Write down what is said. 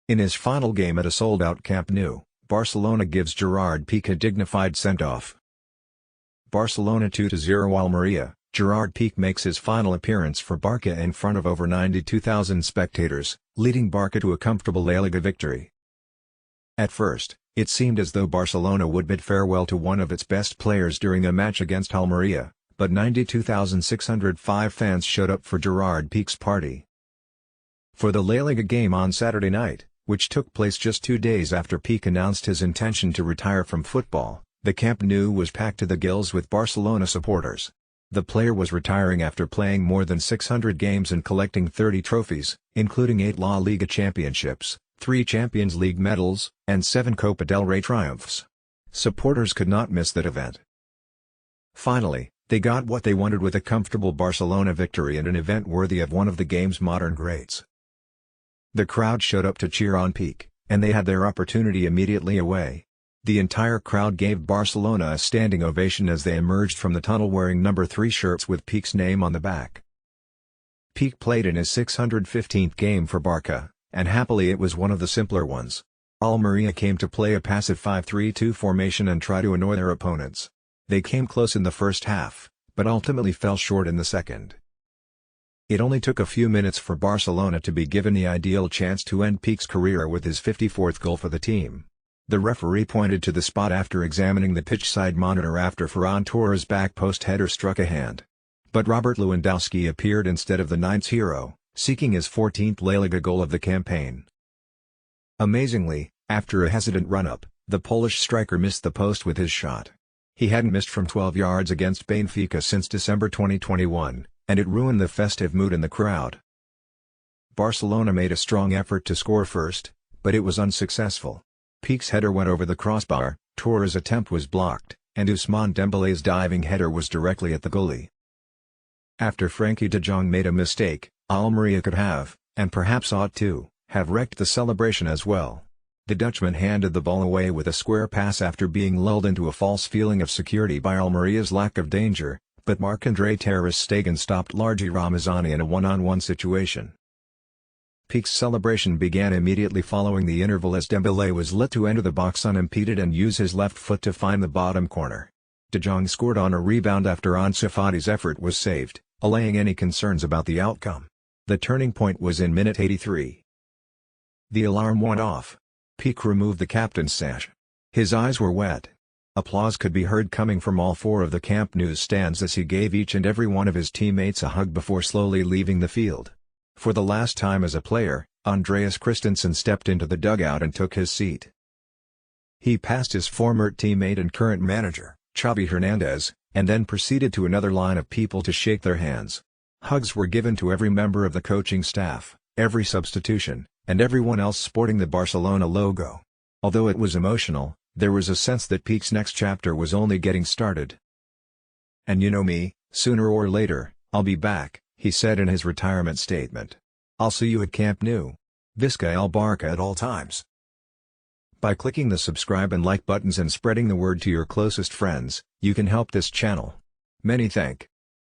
In his final game at a sold-out Camp Nou, Barcelona gives Gerard Pique a dignified send-off. Barcelona 2-0 ALMERIA. Gerard Pique makes his final appearance for Barca in front of over 92,000 spectators, leading Barca to a comfortable Laliga victory. At first, it seemed as though Barcelona would bid farewell to one of its best players during a match against ALMERIA, but 92,605 fans showed up for Gerard Pique's party. For the Laliga game on Saturday night, which took place just 2 days after Pique announced his intention to retire from football, the Camp Nou was packed to the gills with Barcelona supporters. The player was retiring after playing more than 600 games and collecting 30 trophies, including 8 La Liga championships, 3 Champions League medals, and 7 Copa del Rey triumphs. Supporters could not miss that event. Finally, they got what they wanted with a comfortable Barcelona victory and an event worthy of one of the game's modern greats. The crowd showed up to cheer on Pique, and they had their opportunity immediately away. The entire crowd gave Barcelona a standing ovation as they emerged from the tunnel wearing number 3 shirts with Pique's name on the back. Pique played in his 615th game for Barca, and happily it was one of the simpler ones. ALMERIA came to play a passive 5-3-2 formation and try to annoy their opponents. They came close in the first half, but ultimately fell short in the second. It only took a few minutes for Barcelona to be given the ideal chance to end Pique's career with his 54th goal for the team. The referee pointed to the spot after examining the pitch-side monitor after Ferran Torres' back post header struck a hand. But Robert Lewandowski appeared instead of the Knights' hero, seeking his 14th La Liga goal of the campaign. Amazingly, after a hesitant run-up, the Polish striker missed the post with his shot. He hadn't missed from 12 yards against Benfica since December 2021, and it ruined the festive mood in the crowd. Barcelona made a strong effort to score first, but it was unsuccessful. Pique's header went over the crossbar, Torres' attempt was blocked, and Ousmane Dembele's diving header was directly at the goalie. After Frenkie de Jong made a mistake, ALMERIA could have, and perhaps ought to, have wrecked the celebration as well. The Dutchman handed the ball away with a square pass after being lulled into a false feeling of security by ALMERIA's lack of danger, but Marc-Andre ter Stegen stopped Largi Ramazani in a one-on-one situation. Pique's celebration began immediately following the interval as Dembele was let to enter the box unimpeded and use his left foot to find the bottom corner. De Jong scored on a rebound after Ansu Fati's effort was saved, allaying any concerns about the outcome. The turning point was in minute 83. The alarm went off. Pique removed the captain's sash. His eyes were wet. Applause could be heard coming from all 4 of the Camp Nou stands as he gave each and every one of his teammates a hug before slowly leaving the field. For the last time as a player, Andreas Christensen stepped into the dugout and took his seat. He passed his former teammate and current manager, Xavi Hernandez, and then proceeded to another line of people to shake their hands. Hugs were given to every member of the coaching staff, every substitution, and everyone else sporting the Barcelona logo. Although it was emotional, there was a sense that Pique's next chapter was only getting started. "And you know me, sooner or later, I'll be back," he said in his retirement statement. "I'll see you at Camp Nou. Visca el Barca at all times." By clicking the subscribe and like buttons and spreading the word to your closest friends, you can help this channel. Many thanks.